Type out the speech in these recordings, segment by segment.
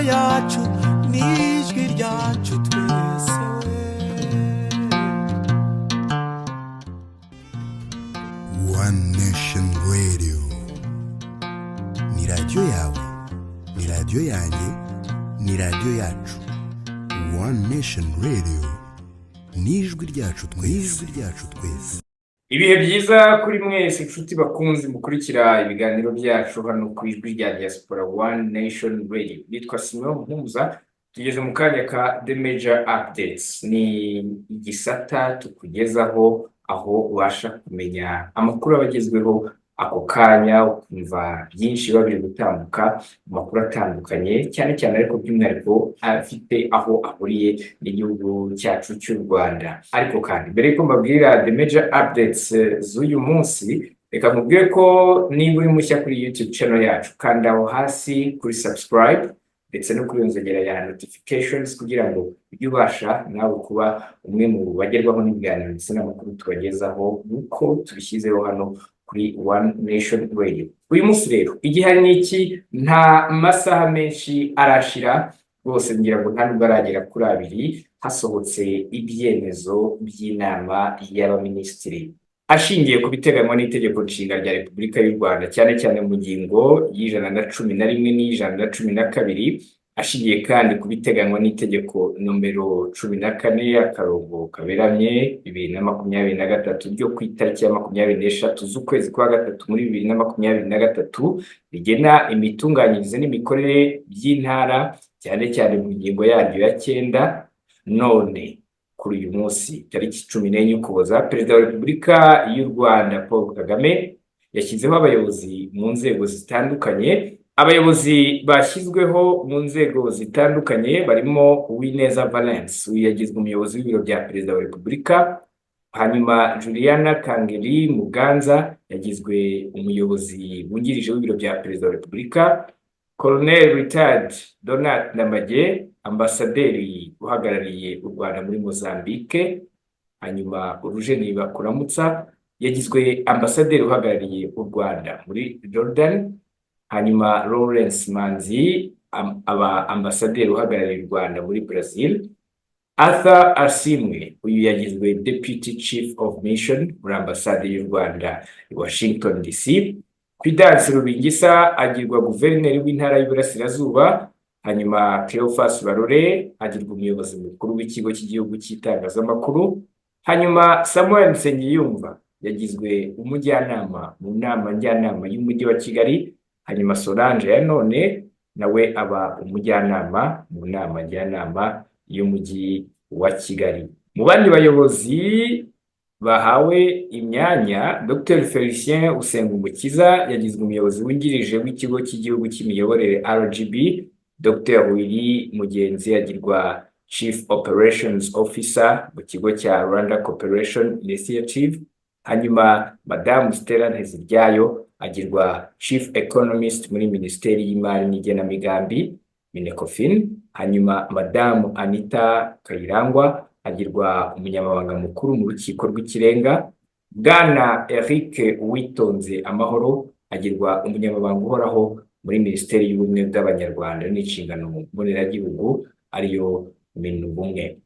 yacu n'ijwi ryacu twese. One Nation Radio ni radiyo yawe, ni radiyo yanjye, ni radiyo yacu. One Nation Radio ni ijwi ryacu twese. Ibihe byiza kuri mwese inshuti bakunzi mukurikira ibiganiro byacu hano ku ijwi rya Diaspora One Nation Radio. Nitwa Simon Mpumuza, tugeze mu kanya ka The Major Updates. Ni igisata tukugezaho aho ubasha kumenya amakuru abagezweho ako kanya, ukumva byinshi babiri gutambuka amakuru atandukanye, cyane cyane ariko by'umwihariko afite aho ahuriye n'igihugu cyacu cy'u Rwanda. Ariko kandi mbere yuko mbabwira The Major Updates z'uyu munsi, reka mubwire ko niba uri mushya kuri YouTube channel yacu, kanda aho hasi kuri subscribe ndetse no kuri nzogera ya notifications kugira ngo ujye ubasha nawe kuba umwe mu bagerwaho n'ibiganiro ndetse n'amakuru tubagezaho uko tubishyizeho hano kuri One Nation Radio. Uyu munsi rero igihari n'iki, nta masaha menshi arashira rwose, ngira ngo nta nubwo aragera kuri abiri, hasohotse ibyemezo by'inama y'abaminisitiri ashingiye ku biteganywa n'itegeko nshinga rya Repubulika y'u Rwanda, cyane cyane mu ngingo y'111 n'112, ashingiye kandi ku biteganywa n'itegeko nomero 14 akarongo kaberamye 2023 ryo ku itariki ya 23 z'ukwezi kwa gatatu muri 2023 rigena imitunganyirize n'imikorere by'intara, cyane cyane mu ngingo yaryo ya 9. None kuri uyu munsi tariki 14 Ukuboza, Perezida wa Repubulika y'u Rwanda Paul Kagame yashyizeho abayobozi mu nzego zitandukanye. Abayobozi bashyizweho mu nzego zitandukanye barimo Uwineza Valence, yagizwe umuyobozi w'ibiro bya Perezida wa Repubulika. Hanyuma Juliana Kangeri Muganza yagizwe umuyobozi wungirije w'ibiro bya Perezida wa Repubulika. Colonel Retired Donat Ndamage, ambasaderi uhagarariye u Rwanda muri Mozambique. Hanyuma Urujeni Bakuramutsa yagizwe ambasaderi uhagarariye u Rwanda muri Jordan. Hanyuma Lawrence Manzi aba ambasaderi uhagarariye u Rwanda muri Brazil. Arthur Asimwe, uyu yagizwe Deputy Chief of Mission muri ambasade y'u Rwanda i Washington DC. Prudence Rubingisa agirwa guverineri w'intara y'Iburasirazuba. Hanyuma Cleophas Barore agirwa umuyobozi mukuru w'ikigo cy'igihugu cy'itangazamakuru. Hanyuma Samuel Nsengiyumva yagizwe umujyanama mu nama njyanama y'umujyi wa Kigali. Hanyuma Solange Yanone nawe aba umujyanama mu nama njyanama y'umujyi wa Kigali. Mu bandi bayobozi bahawe imyanya, Dr Felicien Usengumukiza yagizwe umuyobozi wungirije w'ikigo cy'igihugu cy'imiyoborere RGB. Dr Willy Mugenzi agirwa Chief Operations Officer mu kigo cya Rwanda Cooperation Initiative. Hanyuma Madame Stella Nteziryayo agirwa Chief Economist muri Minisiteri y'Imari n'Igenamigambi Minecofin. Hanyuma Madame Anita Kayirangwa agirwa umunyamabanga mukuru mu rukiko rw'ikirenga. Bwana Eric Uwitonze Amahoro agirwa umunyamabanga uhoraho muri Minisiteri y'Ubumwe bw'Abanyarwanda n'Inshingano Mboneragihugu ariyo Minubumwe.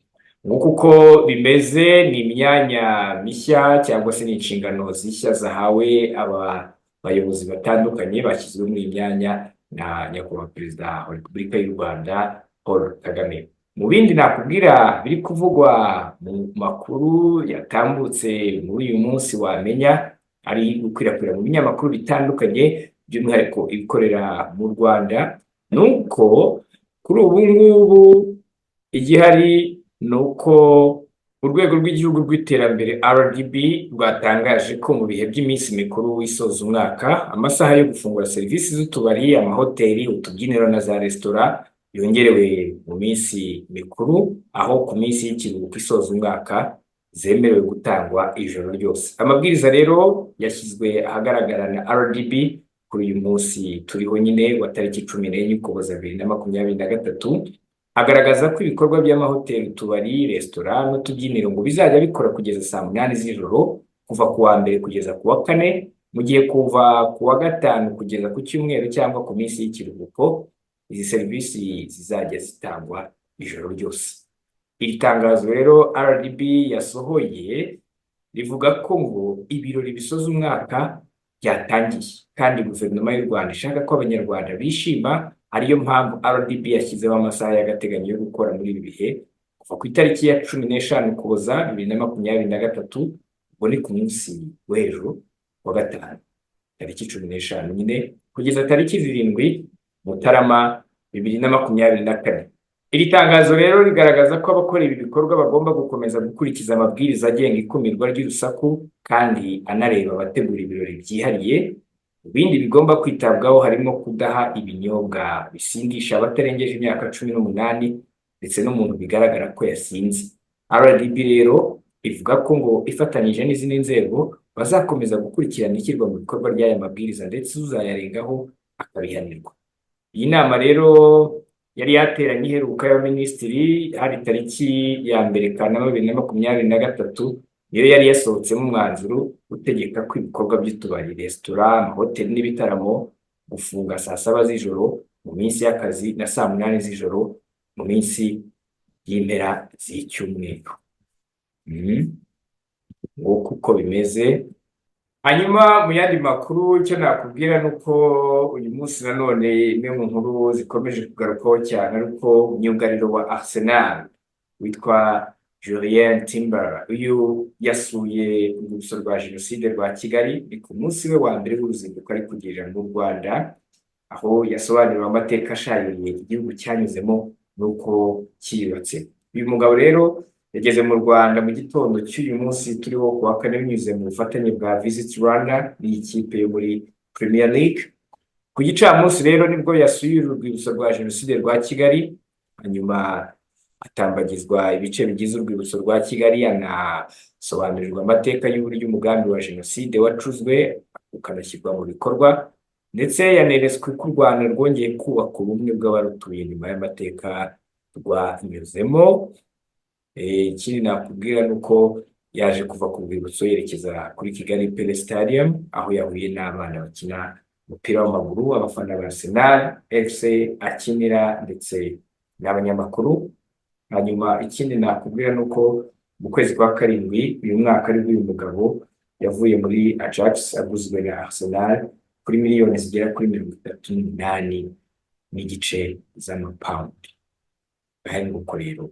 Nguko uko bimeze, ni imyanya mishya cyangwa se n'inshingano zishya zahawe aba bayobozi batandukanye bashyizwe muri imyanya na nyakubahwa Perezida wa Repubulika y'u Rwanda Paul Kagame. Mu bindi nakubwira biri kuvugwa mu makuru yatambutse muri uyu munsi wamenya ari gukwirakwira mu binyamakuru bitandukanye by'umwihariko ibikorera mu Rwanda, nuko kuri ubu ngubu igihari nuko urwego rw'igihugu rw'iterambere RDB rwatangaje ko mu bihe by'iminsi mikuru w'isoza umwaka, amasaha yo gufungura serivisi z'utubari, amahoteli, utubyiniro na za resitora yongerewe mu minsi mikuru, aho ku minsi y'ikiruhuko isoza umwaka zemerewe gutangwa ijoro ryose. Amabwiriza rero yashyizwe ahagaragara na RDB kuri uyu munsi turiho nyine wa tariki 14 Ukuboza 2023, agaragaza ko ibikorwa by'amahoteli, utubari, resitora n'utubyiniro ngo bizajya bikora kugeza saa 8 z'ijoro kuva ku wa mbere kugeza ku wa kane, mu gihe kuva ku wa gatanu kugeza ku cyumweru cyangwa ku minsi y'ikiruhuko izi serivisi zizajya zitangwa ijoro ryose. Iri tangazo rero RBA yasohoye rivuga ko ngo ibirori bisoza umwaka byatangiye kandi guverinoma y'u Rwanda ishaka ko abanyarwanda bishima, ariyo mpamvu RBA yashyizeho amasaha y'agateganyo yo gukora muri ibi bihe kuva ku itariki ya 15 Ukuboza 2023, ubwo ni ku munsi w'ejo wa gatanu tariki 15 nyine kugeza tariki 7 Mutarama 2024. Iri tangazo rero rigaragaza ko abakora ibi bikorwa bagomba gukomeza gukurikiza amabwiriza agenga ikumirwa ry'urusaku kandi anareba abategura ibirori byihariye. Ibindi bigomba kwitabwaho harimo kudaha ibinyobwa bisindisha abatarengeje imyaka 18 ndetse n'umuntu bigaragara ko yasinze. RBA rero ivuga ko ngo ifatanyije n'izindi nzego bazakomeza gukurikirana ishyirwa mu bikorwa ry'aya mabwiriza ndetse uzayarengaho akabihanirwa. Iyi nama rero yari yateranye iheruka y'abaminisitiri hari tariki ya 1 Kanama 2023, niyo yari yasohotsemo umwanzuro utegeka ko ibikorwa by'utubari, resitora, amahoteli n'ibitaramo gufunga saa 7 z'ijoro mu minsi y'akazi na saa 8 z'ijoro mu minsi y'impera z'icyumweru. Nguko uko bimeze. Hanyuma mu yandi makuru icyo nakubwira nuko uyu munsi nanone imwe mu nkuru zikomeje kugarukaho cyane ariko myugariro wa Arsenal witwa Julien Timber, uyu yasuye urwibutso rwa Jenoside rwa Kigali ni ku munsi we wa mbere w'uruzinduko ari kugirira mu Rwanda, aho yasobanuriwe amateka ashaririye igihugu cyanyuzemo nuko cyiyubatse. Uyu mugabo rero yageze mu Rwanda mu gitondo cy'uyu munsi turiho kuwa kane binyuze mu bufatanye bwa Visit Rwanda n'ikipe yo muri Premier League. Ku gicamunsi rero nibwo yasuye urwibutso rwa Jenoside rwa Kigali, hanyuma atambagizwa ibice bigize urwibutso rwa Kigali, anasobanurirwa amateka y'uburyo umugambi wa Jenoside wacuzwe ukanashyirwa mu bikorwa, ndetse yaneretswe ko u Rwanda rwongeye kubaka ubumwe bw'abarutuye nyuma y'amateka rwanyuzemo. Ikindi nakubwira nuko yaje kuva ku rwibutso yerekeza kuri Kigali Pele Stadium, aho yahuye n'abana bakina umupira w'amaguru, abafana ba Arsenal FC akinira ndetse n'abanyamakuru. Hanyuma ikindi nakubwira nuko mu kwezi kwa karindwi uyu mwaka ari uyu mugabo yavuye muri Ajax aguzwe na Arsenal kuri miliyoni zigera kuri 38 n'igice z'amapaundi. Nguko rero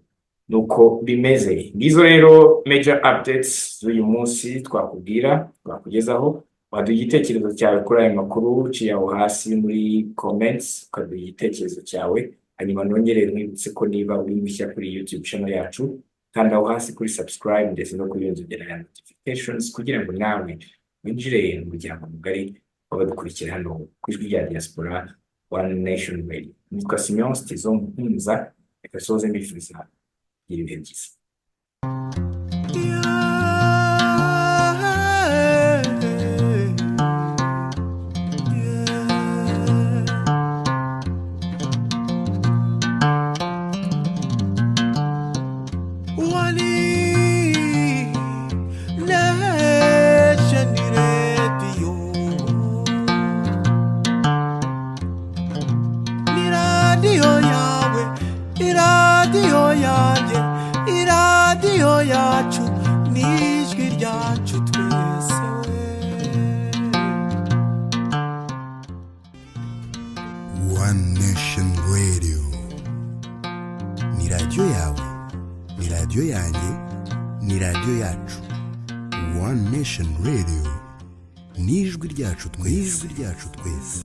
nuko bimeze. Ngizo rero major updates z'uyu munsi twakubwira twakugezaho. Waduha igitekerezo cyawe kuri aya makuru uciye aho hasi muri comments, ukaduha igitekerezo cyawe. Hanyuma nongere mwibutse ko niba uri mushya kuri YouTube channel yacu, kanda aho hasi kuri subscribe ndetse no kuri yonzogera notifications kugira ngo nawe winjire mu muryango mugari w'abadukurikira hano ku ijwi rya Diaspora One Nation Radio. Nitwa Simeon Stizo Mpunza, reka soze mbifuriza ibihe byiza. iradiyo yacu n'ijwi ryacu twese. One Nation Radio ni radiyo yawe, ni radiyo yanjye, ni radiyo yacu. One Nation Radio ni ijwi ryacu twese.